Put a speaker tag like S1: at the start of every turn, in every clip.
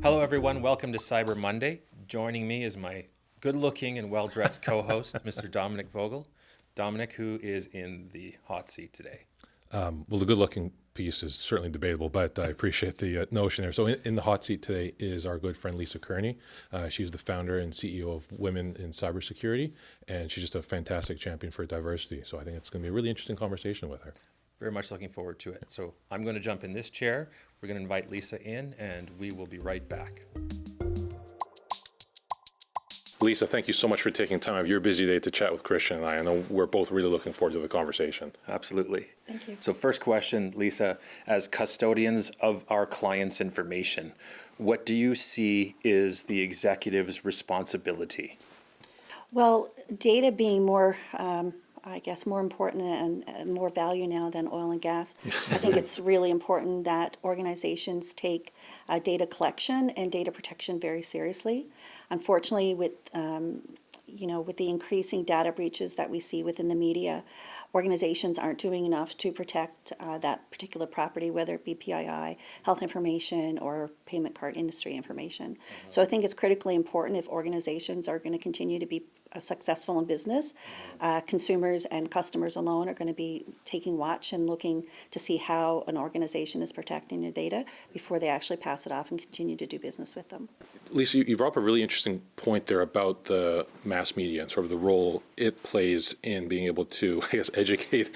S1: Hello, everyone. Welcome to Cyber Monday. Joining me is my good-looking and well-dressed co-host, Mr. Dominic Vogel. Dominic, who is in the hot seat today.
S2: Well, the good-looking piece is certainly debatable, but I appreciate the notion there. So in the hot seat today is our good friend Lisa Kearney. She's the founder and CEO of Women in Cybersecurity, and she's just a fantastic champion for diversity. So I think it's going to be a really interesting conversation with her.
S1: Very much looking forward to it. So I'm going to jump in this chair. We're going to invite Lisa in, and we will be right back.
S2: Lisa, thank you so much for taking time out of your busy day to chat with Christian and I. I know we're both really looking forward to the conversation.
S1: Absolutely.
S3: Thank you.
S1: So first question, Lisa, as custodians of our clients' information, what do you see is the executive's responsibility?
S3: Well, data being more, more important and more value now than oil and gas, I think it's really important that organizations take data collection and data protection very seriously. Unfortunately, with the increasing data breaches that we see within the media, organizations aren't doing enough to protect that particular property, whether it be PII, health information, or payment card industry information. So I think it's critically important if organizations are going to continue to be successful in business. Consumers and customers alone are going to be taking watch and looking to see how an organization is protecting their data before they actually pass it off and continue to do business with them.
S2: Lisa, you brought up a really interesting point there about the mass media and sort of the role it plays in being able to, educate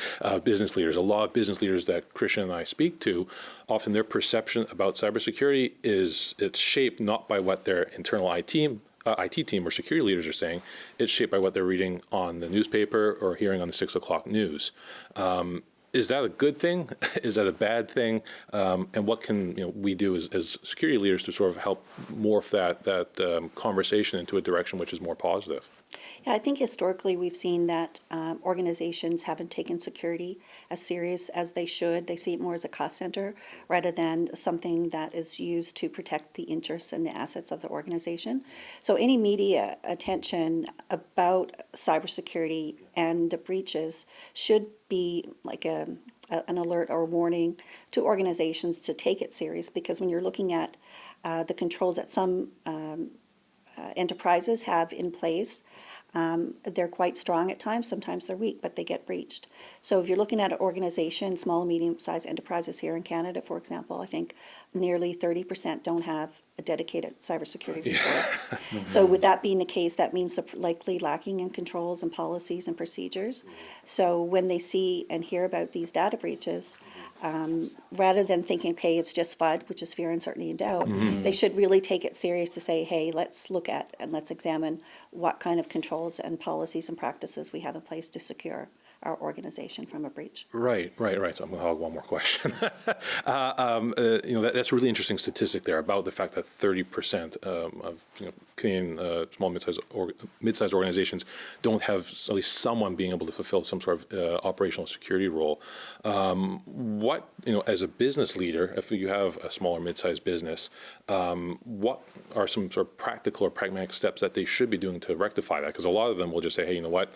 S2: business leaders. A lot of business leaders that Christian and I speak to, often their perception about cybersecurity it's shaped not by what their internal IT team or security leaders are saying. It's shaped by what they're reading on the newspaper or hearing on the 6 o'clock news. Is that a good thing? Is that a bad thing? And what can we do as security leaders to sort of help morph that conversation into a direction which is more positive?
S3: Yeah, I think historically we've seen that organizations haven't taken security as serious as they should. They see it more as a cost center rather than something that is used to protect the interests and the assets of the organization. So any media attention about cybersecurity and the breaches should be like an alert or warning to organizations to take it serious, because when you're looking at the controls that some enterprises have in place, they're quite strong at times. Sometimes they're weak, but they get breached. So if you're looking at an organization, small and medium-sized enterprises here in Canada, for example, I think nearly 30% don't have a dedicated cybersecurity resource. So with that being the case, that means they're likely lacking in controls and policies and procedures. So when they see and hear about these data breaches, rather than thinking, okay, it's just FUD, which is fear, uncertainty, and doubt, they should really take it serious to say, hey, let's look at and let's examine what kind of controls and policies and practices we have in place to secure our organization from a breach.
S2: Right. So I'm going to hog one more question. That's a really interesting statistic there about the fact that 30% of Canadian small mid-sized organizations don't have at least someone being able to fulfill some sort of operational security role. What as a business leader, if you have a small or mid-sized business, what are some sort of practical or pragmatic steps that they should be doing to rectify that? Because a lot of them will just say, hey, you know what?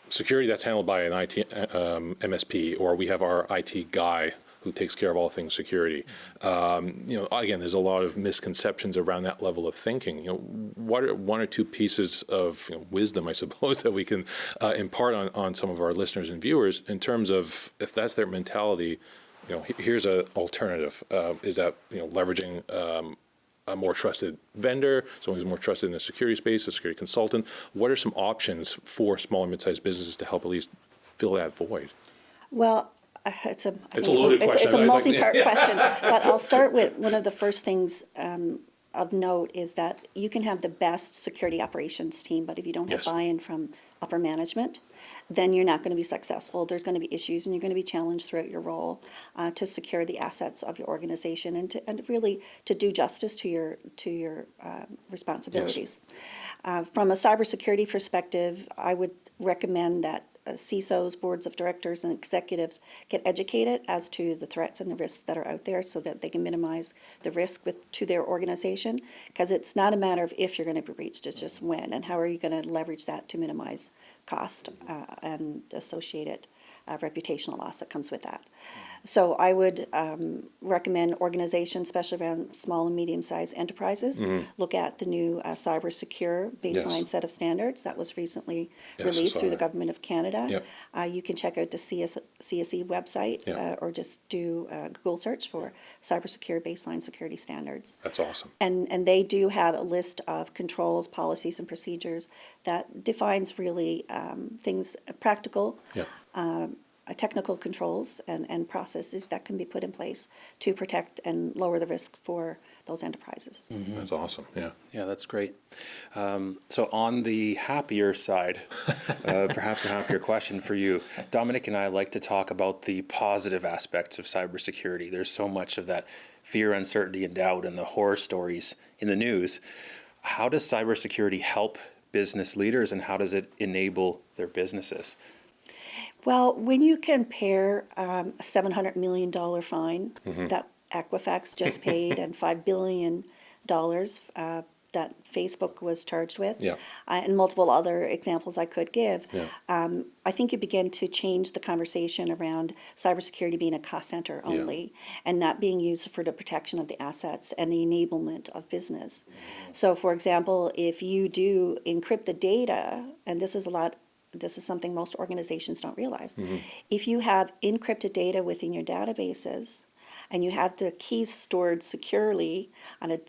S2: Security, that's handled by an IT MSP, or we have our IT guy who takes care of all things security. Again, there's a lot of misconceptions around that level of thinking. What are one or two pieces of wisdom, I suppose, that we can impart on some of our listeners and viewers in terms of, if that's their mentality, here's an alternative. Is that leveraging a more trusted vendor, someone who's more trusted in the security space, a security consultant? What are some options for small and mid-sized businesses to help at least fill that void?
S3: Well, it's a
S2: loaded question.
S3: It's a multi-part question, but I'll start with one of the first things of note is that you can have the best security operations team, but if you don't have buy-in from upper management, then you're not going to be successful. There's going to be issues, and you're going to be challenged throughout your role to secure the assets of your organization and really to do justice to your responsibilities. From a cybersecurity perspective, I would recommend that CISOs, boards of directors, and executives get educated as to the threats and the risks that are out there so that they can minimize the risk to their organization, because it's not a matter of if you're going to be breached, it's just when, and how are you going to leverage that to minimize cost and associated reputational loss that comes with that. So I would recommend organizations, especially around small and medium-sized enterprises, look at the new CyberSecure baseline
S2: Yes.
S3: set of standards that was recently
S2: Yes, I
S3: released
S2: saw
S3: through the
S2: that.
S3: Government of Canada.
S2: Yep.
S3: You can check out the CSE website
S2: Yeah.
S3: or just do a Google search for CyberSecure baseline security standards.
S2: That's awesome.
S3: And they do have a list of controls, policies, and procedures that defines really things, practical,
S2: Yeah.
S3: technical controls and processes that can be put in place to protect and lower the risk for those enterprises.
S2: That's awesome. Yeah.
S1: Yeah, that's great. So on the happier side, perhaps a happier question for you. Dominic and I like to talk about the positive aspects of cybersecurity. There's so much of that fear, uncertainty, and doubt and the horror stories in the news. How does cybersecurity help business leaders, and how does it enable their businesses?
S3: Well, when you compare a $700 million fine that Equifax just paid and $5 billion that Facebook was charged with,
S2: Yeah.
S3: And multiple other examples I could give,
S2: Yeah.
S3: I think you begin to change the conversation around cybersecurity being a cost center only and not being used for the protection of the assets and the enablement of business. So, for example, if you do encrypt the data, and this is something most organizations don't realize. If you have encrypted data within your databases and you have the keys stored securely on a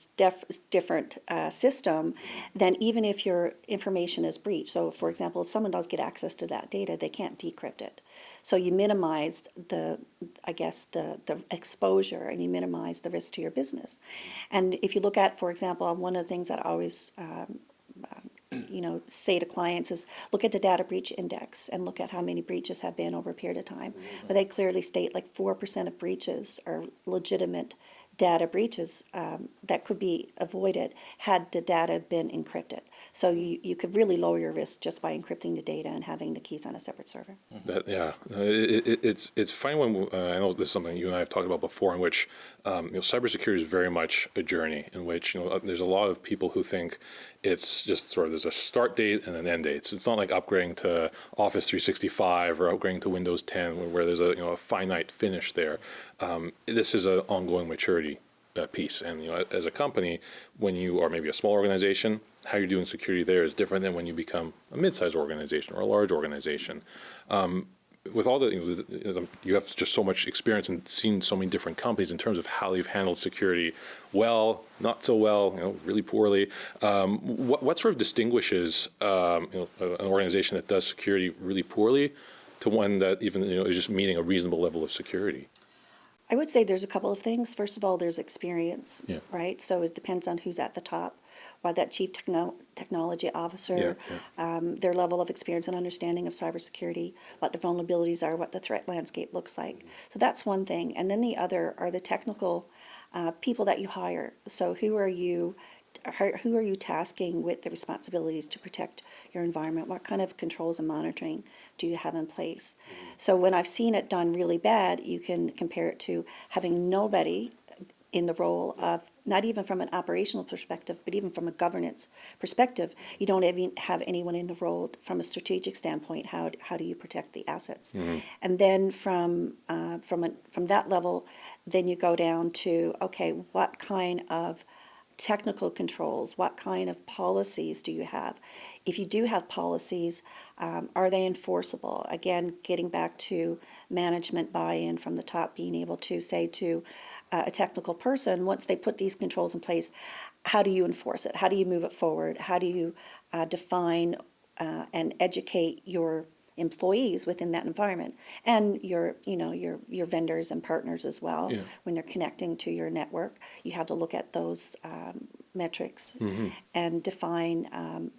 S3: different system, then even if your information is breached, so for example, if someone does get access to that data, they can't decrypt it. So you minimize the exposure and you minimize the risk to your business. And if you look at, for example, one of the things that I always say to clients is look at the data breach index and look at how many breaches have been over a period of time. But they clearly state like 4% of breaches are legitimate data breaches that could be avoided had the data been encrypted. So you could really lower your risk just by encrypting the data and having the keys on a separate server.
S2: It's funny when I know this is something you and I have talked about before, in which cybersecurity is very much a journey in which there's a lot of people who think it's just sort of there's a start date and an end date. So it's not like upgrading to Office 365 or upgrading to Windows 10 where there's a finite finish there. This is an ongoing maturity piece, and as a company, when you are maybe a small organization, how you're doing security there is different than when you become a mid-sized organization or a large organization. With all you have just so much experience and seen so many different companies in terms of how they've handled security well, not so well, really poorly. What sort of distinguishes an organization that does security really poorly to one that even is just meeting a reasonable level of security?
S3: I would say there's a couple of things. First of all, there's experience,
S2: Yeah.
S3: right? So it depends on who's at the top, what that chief technology officer, their level of experience and understanding of cybersecurity, what the vulnerabilities are, what the threat landscape looks like. So that's one thing. And then the other are the technical people that you hire. So who are you tasking with the responsibilities to protect your environment? What kind of controls and monitoring do you have in place? So when I've seen it done really bad, you can compare it to having nobody in the role of, not even from an operational perspective, but even from a governance perspective, you don't even have anyone in the role from a strategic standpoint. How do you protect the assets? And then from that level, then you go down to, okay, what kind of technical controls, what kind of policies do you have? If you do have policies, are they enforceable? Again, getting back to management buy-in from the top, being able to say to a technical person, once they put these controls in place, how do you enforce it? How do you move it forward? How do you define and educate your employees within that environment, and your vendors and partners as well? When they're connecting to your network, you have to look at those metrics and define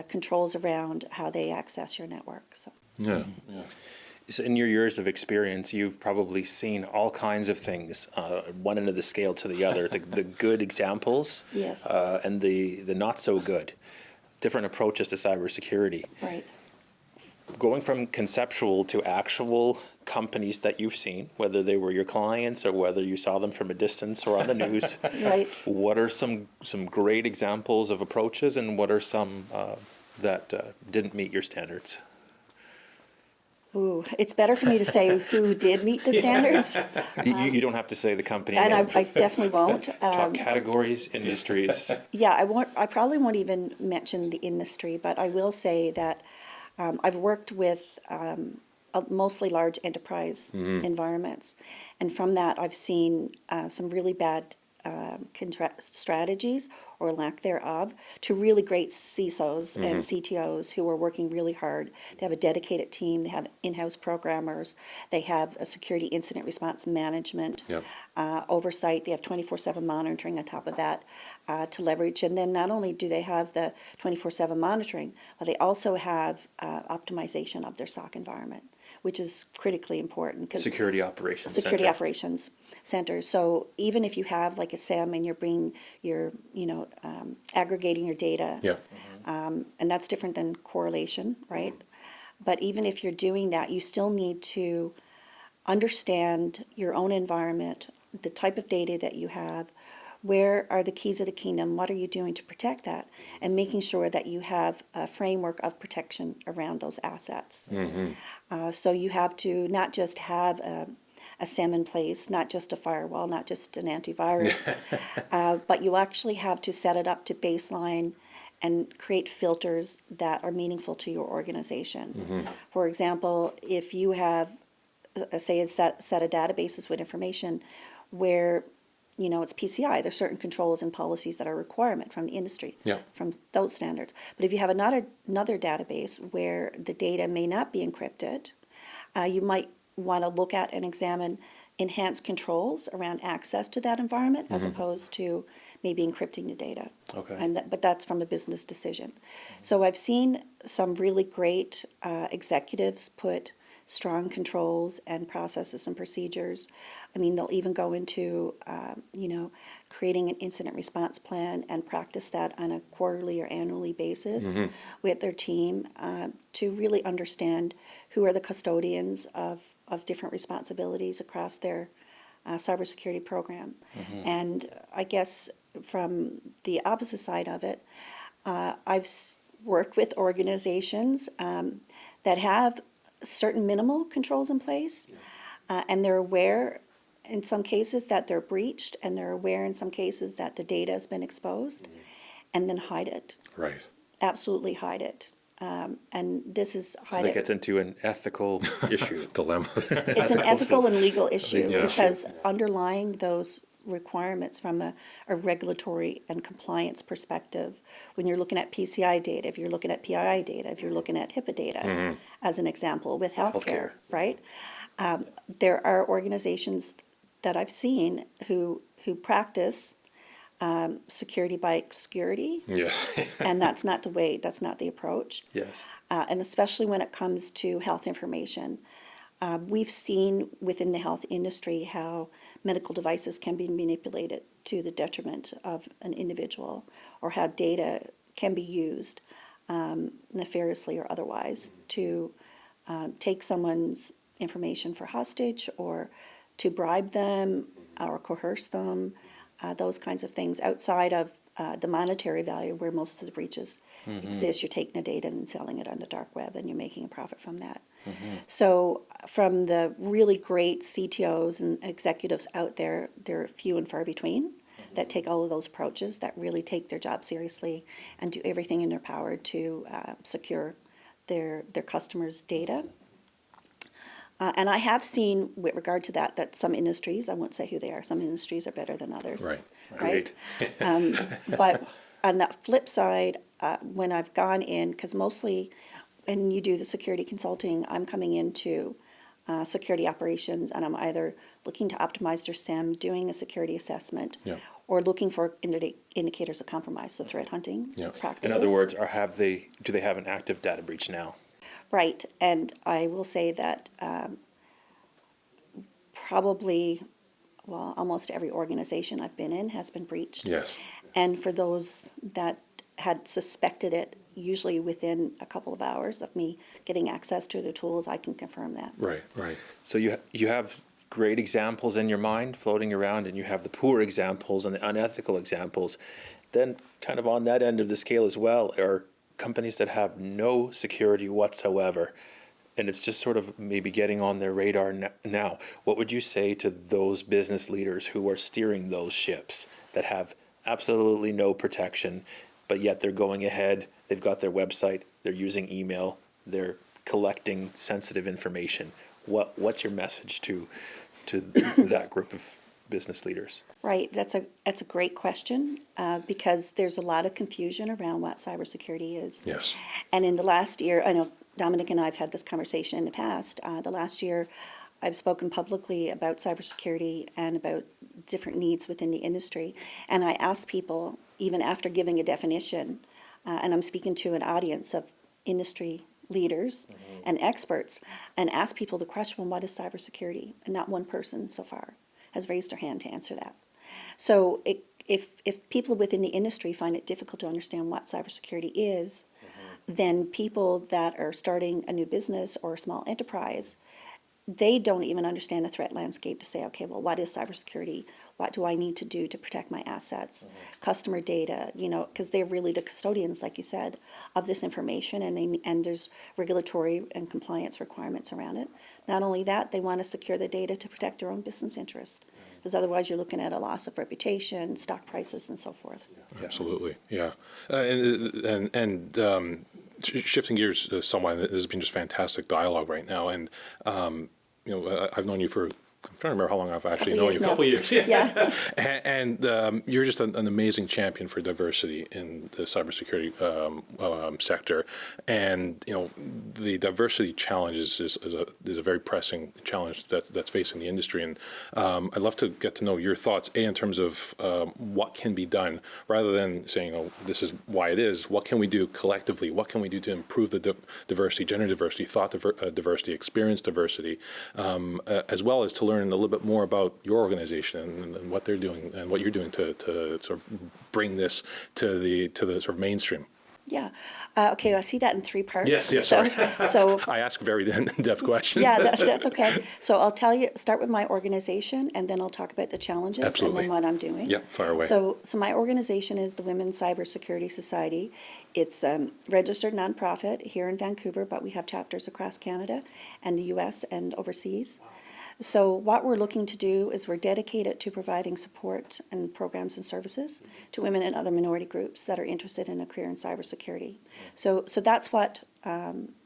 S3: controls around how they access your network. So
S1: So in your years of experience, you've probably seen all kinds of things, one end of the scale to the other, the good examples,
S3: Yes.
S1: And the not so good, different approaches to cybersecurity.
S3: Right.
S1: Going from conceptual to actual companies that you've seen, whether they were your clients or whether you saw them from a distance or on the news,
S3: Right.
S1: what are some great examples of approaches, and what are some that didn't meet your standards?
S3: Ooh, it's better for me to say who did meet the standards,
S1: You don't have to say the company
S3: and
S1: name.
S3: I definitely won't.
S1: Talk categories, industries.
S3: Yeah, I won't. I probably won't even mention the industry, but I will say that I've worked with mostly large enterprise environments, and from that I've seen some really bad strategies or lack thereof to really great CISOs and CTOs who are working really hard. They have a dedicated team. They have in-house programmers. They have a security incident response management
S2: Yep.
S3: oversight. They have 24/7 monitoring on top of that to leverage. And then not only do they have the 24/7 monitoring, but they also have optimization of their SOC environment, which is critically important.
S1: Security operations
S3: Security
S1: center.
S3: operations centers. So even if you have like a SIEM and you're aggregating your data,
S2: Yeah.
S3: and that's different than correlation, right? But even if you're doing that, you still need to understand your own environment, the type of data that you have, where are the keys of the kingdom, what are you doing to protect that, and making sure that you have a framework of protection around those assets. So you have to not just have a SIEM in place, not just a firewall, not just an antivirus, but you actually have to set it up to baseline and create filters that are meaningful to your organization. For example, if you have, say, a set of databases with information where it's PCI. There's certain controls and policies that are a requirement from the industry,
S2: Yeah.
S3: from those standards. But if you have another database where the data may not be encrypted, you might want to look at and examine enhanced controls around access to that environment as opposed to maybe encrypting the data.
S1: Okay.
S3: But that's from a business decision. So I've seen some really great executives put strong controls and processes and procedures. I mean, they'll even go into, creating an incident response plan and practice that on a quarterly or annually basis with their team to really understand who are the custodians of different responsibilities across their cybersecurity program. And I guess from the opposite side of it, I've worked with organizations that have certain minimal controls in place, and they're aware in some cases that they're breached, and they're aware in some cases that the data has been exposed, and then hide it.
S2: Right.
S3: Absolutely hide it. And this is
S1: So
S3: hide
S1: that
S3: it.
S1: gets into an ethical issue.
S2: Dilemma.
S3: It's an ethical and legal issue
S1: Legal issue.
S3: because underlying those requirements from a regulatory and compliance perspective, when you're looking at PCI data, if you're looking at PII data, if you're looking at HIPAA data, as an example, with healthcare, right? There are organizations that I've seen who practice security by obscurity,
S2: Yeah.
S3: and that's not the approach.
S1: Yes.
S3: And especially when it comes to health information. We've seen within the health industry how medical devices can be manipulated to the detriment of an individual, or how data can be used nefariously or otherwise to take someone's information for hostage, or to bribe them or coerce them, those kinds of things outside of the monetary value where most of the breaches exist. You're taking the data and selling it on the dark web, and you're making a profit from that. So from the really great CTOs and executives out there, they're few and far between that take all of those approaches, that really take their job seriously and do everything in their power to secure their customers' data. And I have seen, with regard to that some industries, I won't say who they are, some industries are better than others.
S2: Right.
S3: Right? But on the flip side, when I've gone in, because mostly when you do the security consulting, I'm coming into security operations, and I'm either looking to optimize their SIEM, doing a security assessment,
S2: Yeah.
S3: or looking for indicators of compromise, so threat hunting
S2: Yeah.
S3: practices.
S1: In other words, do they have an active data breach now?
S3: Right, and I will say that probably, well, almost every organization I've been in has been breached.
S2: Yes.
S3: And for those that had suspected it, usually within a couple of hours of me getting access to the tools, I can confirm that.
S2: Right. Right.
S1: So you have great examples in your mind floating around, and you have the poor examples and the unethical examples. Then kind of on that end of the scale as well are companies that have no security whatsoever. and it's just sort of maybe getting on their radar now. What would you say to those business leaders who are steering those ships that have absolutely no protection, but yet they're going ahead, they've got their website, they're using email, they're collecting sensitive information? What's your message to that group of business leaders?
S3: Right, that's a great question because there's a lot of confusion around what cybersecurity is.
S2: Yes.
S3: And in the last year, I know Dominic and I have had this conversation in the past. The last year, I've spoken publicly about cybersecurity and about different needs within the industry. And I asked people, even after giving a definition, and I'm speaking to an audience of industry leaders and experts, and asked people the question, well, what is cybersecurity? And not one person so far has raised their hand to answer that. So if people within the industry find it difficult to understand what cybersecurity is, then people that are starting a new business or a small enterprise, they don't even understand the threat landscape to say, okay, well, what is cybersecurity? What do I need to do to protect my assets? Customer data, because they're really the custodians, like you said, of this information, and there's regulatory and compliance requirements around it. Not only that, they want to secure the data to protect their own business interest, because otherwise you're looking at a loss of reputation, stock prices, and so forth.
S2: Absolutely, yeah. Shifting gears somewhat, there's been just fantastic dialogue right now, and I've known you for, I'm trying to remember how long I've actually known you. A couple of years,
S3: yeah.
S2: And you're just an amazing champion for diversity in the cybersecurity sector. And the diversity challenge is a very pressing challenge that's facing the industry. And I'd love to get to know your thoughts, in terms of what can be done, rather than saying, this is why it is. What can we do collectively? What can we do to improve the diversity, gender diversity, thought diversity, experience diversity, as well as to learn a little bit more about your organization and what they're doing and what you're doing to sort of bring this to the sort of mainstream.
S3: Yeah. Okay, I see that in three parts.
S2: Yes,
S3: sorry. So
S2: I ask very in-depth questions.
S3: Yeah, that's okay. So I'll start with my organization, and then I'll talk about the challenges.
S2: Absolutely.
S3: And then what I'm doing.
S2: Yeah, fire away.
S3: So my organization is the Women's CyberSecurity Society. It's a registered nonprofit here in Vancouver, but we have chapters across Canada and the U.S. and overseas. So what we're looking to do is we're dedicated to providing support and programs and services to women and other minority groups that are interested in a career in cybersecurity. So that's what I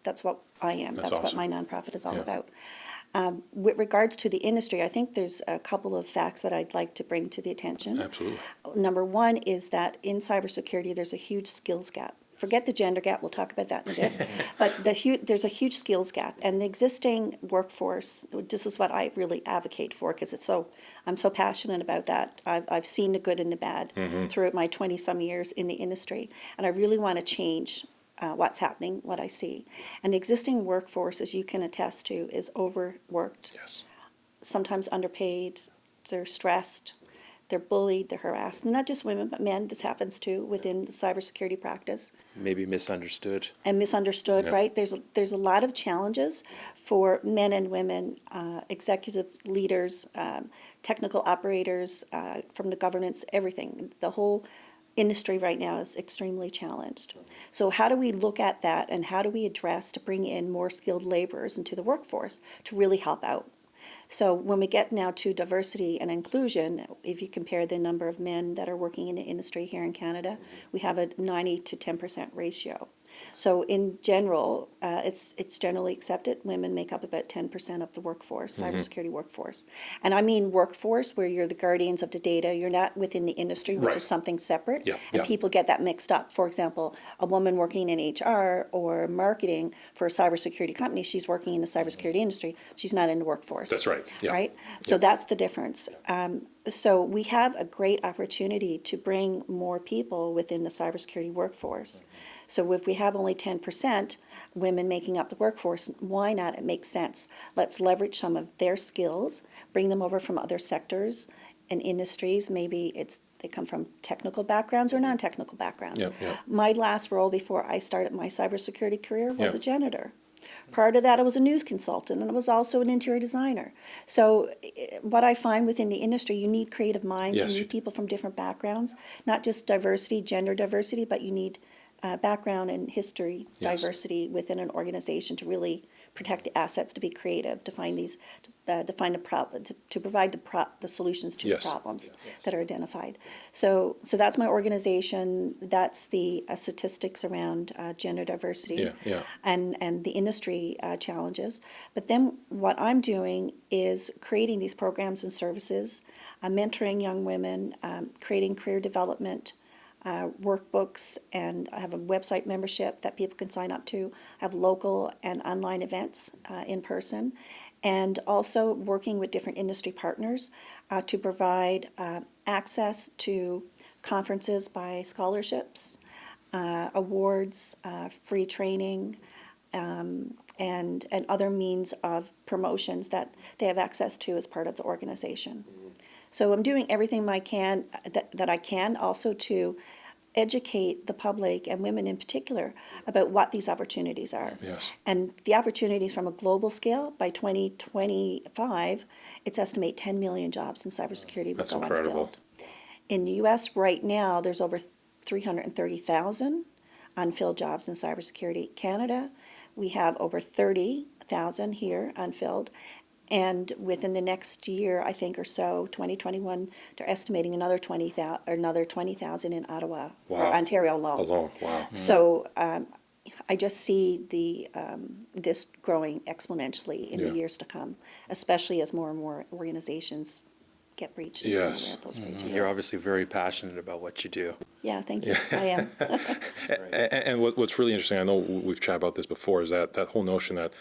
S3: am. That's
S2: awesome.
S3: what my nonprofit is all
S2: Yeah.
S3: about. With regards to the industry, I think there's a couple of facts that I'd like to bring to the attention.
S2: Absolutely.
S3: Number one is that in cybersecurity, there's a huge skills gap. Forget the gender gap, we'll talk about that in a bit. But there's a huge skills gap, and the existing workforce, this is what I really advocate for, because I'm so passionate about that. I've seen the good and the bad throughout my 20-some years in the industry, and I really want to change what's happening, what I see. And the existing workforce, as you can attest to, is overworked,
S2: Yes.
S3: sometimes underpaid, they're stressed, they're bullied, they're harassed. Not just women, but men, this happens too within the cybersecurity practice.
S1: Maybe misunderstood.
S3: And misunderstood,
S2: Yeah.
S3: right? There's a lot of challenges for men and women, executive leaders, technical operators, from the governance, everything. The whole industry right now is extremely challenged. So how do we look at that, and how do we address to bring in more skilled laborers into the workforce to really help out? So when we get now to diversity and inclusion, if you compare the number of men that are working in the industry here in Canada, we have a 90 to 10% ratio. So in general, it's generally accepted. Women make up about 10% of the workforce, cybersecurity workforce. And I mean workforce where you're the guardians of the data. You're not within the industry, which
S2: Right.
S3: is something separate.
S2: Yeah,
S3: And
S2: yeah.
S3: people get that mixed up. For example, a woman working in HR or marketing for a cybersecurity company, she's working in the cybersecurity industry. She's not in the workforce.
S2: That's right. Yeah.
S3: Right? So that's the difference. So we have a great opportunity to bring more people within the cybersecurity workforce. So if we have only 10% women making up the workforce, why not? It makes sense. Let's leverage some of their skills, bring them over from other sectors and industries. Maybe they come from technical backgrounds or non-technical backgrounds.
S2: Yeah, yeah.
S3: My last role before I started my cybersecurity career was
S2: Yeah.
S3: a janitor. Prior to that, I was a news consultant, and I was also an interior designer. So what I find within the industry, you need creative minds,
S2: Yes.
S3: you need people from different backgrounds, not just diversity, gender diversity, but you need background and history,
S2: Yes.
S3: diversity within an organization to really protect the assets, to be creative, to find these, to find a problem, to provide the solutions to
S2: Yes.
S3: the problems that are identified. So that's my organization. That's the statistics around gender diversity and the industry challenges. But then what I'm doing is creating these programs and services, mentoring young women, creating career development workbooks, and I have a website membership that people can sign up to. I have local and online events in person, and also working with different industry partners to provide access to conferences by scholarships, awards, free training, and other means of promotions that they have access to as part of the organization. So I'm doing everything I can that I can also to educate the public and women in particular about what these opportunities are.
S2: Yes.
S3: And the opportunities from a global scale, by 2025, it's estimated 10 million jobs in cybersecurity will
S2: That's
S3: go
S2: incredible.
S3: unfilled. In the US right now, there's over 330,000 unfilled jobs in cybersecurity. Canada, we have over 30,000 here unfilled. And within the next year, I think, or so, 2021, they're estimating another 20,000 in Ottawa or
S2: Wow.
S3: Ontario alone.
S2: Alone, wow.
S3: So I just see this growing exponentially in the
S2: Yeah.
S3: years to come, especially as more and more organizations get breached and
S2: Yes.
S3: aware of those breaches.
S1: You're obviously very passionate about what you do.
S3: Yeah, thank you. I am.
S2: And what's really interesting, I know we've chatted about this before, is that whole notion that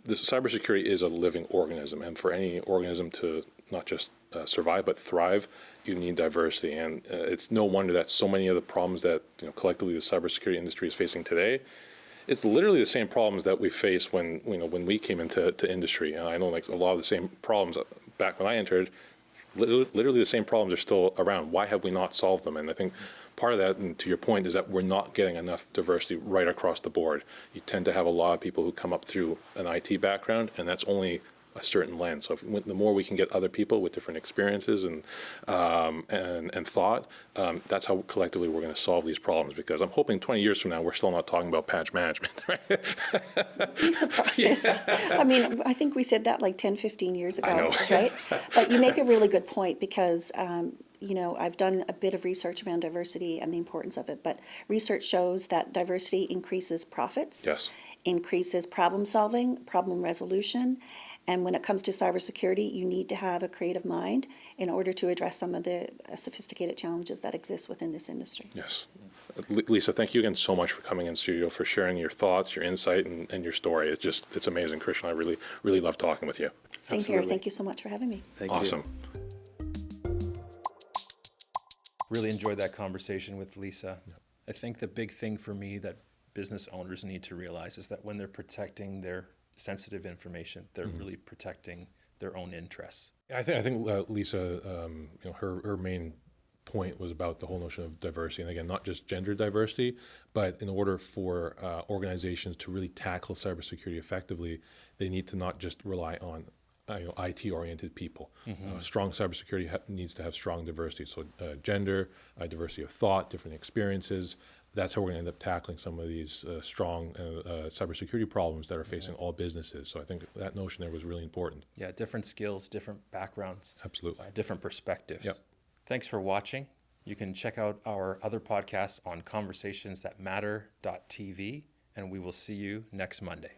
S2: this cybersecurity is a living organism, and for any organism to not just survive but thrive, you need diversity. And it's no wonder that so many of the problems that collectively the cybersecurity industry is facing today, it's literally the same problems that we faced when we came into industry. And I know like a lot of the same problems back when I entered. Literally the same problems are still around. Why have we not solved them? And I think part of that, and to your point, is that we're not getting enough diversity right across the board. You tend to have a lot of people who come up through an IT background, and that's only a certain lens. So the more we can get other people with different experiences and thought, that's how collectively we're going to solve these problems. Because I'm hoping 20 years from now, we're still not talking about patch management, right?
S3: Be surprised. I mean, I think we said that like 10, 15 years ago,
S2: I know.
S3: right? But you make a really good point because, I've done a bit of research around diversity and the importance of it, but research shows that diversity increases profits,
S2: Yes.
S3: increases problem solving, problem resolution, and when it comes to cybersecurity, you need to have a creative mind in order to address some of the sophisticated challenges that exist within this industry.
S2: Yes. Lisa, thank you again so much for coming in studio, for sharing your thoughts, your insight, and your story. It's amazing, Christian. I really, really love talking with you.
S3: Same
S1: Absolutely.
S3: here. Thank you so much for having me.
S1: Thank
S2: Awesome.
S1: Really enjoyed that conversation with Lisa. I think the big thing for me that business owners need to realize is that when they're protecting their sensitive information, they're really protecting their own interests.
S2: I think Lisa, her main point was about the whole notion of diversity, and again, not just gender diversity, but in order for organizations to really tackle cybersecurity effectively, they need to not just rely on IT-oriented people. Strong cybersecurity needs to have strong diversity. So gender, diversity of thought, different experiences. That's how we're going to end up tackling some of these strong cybersecurity problems that are facing all businesses. So I think that notion there was really important.
S1: Yeah, different skills, different backgrounds.
S2: Absolutely.
S1: Different perspectives.
S2: Yep.
S1: Thanks for watching. You can check out our other podcasts on conversationsthatmatter.tv, and we will see you next Monday.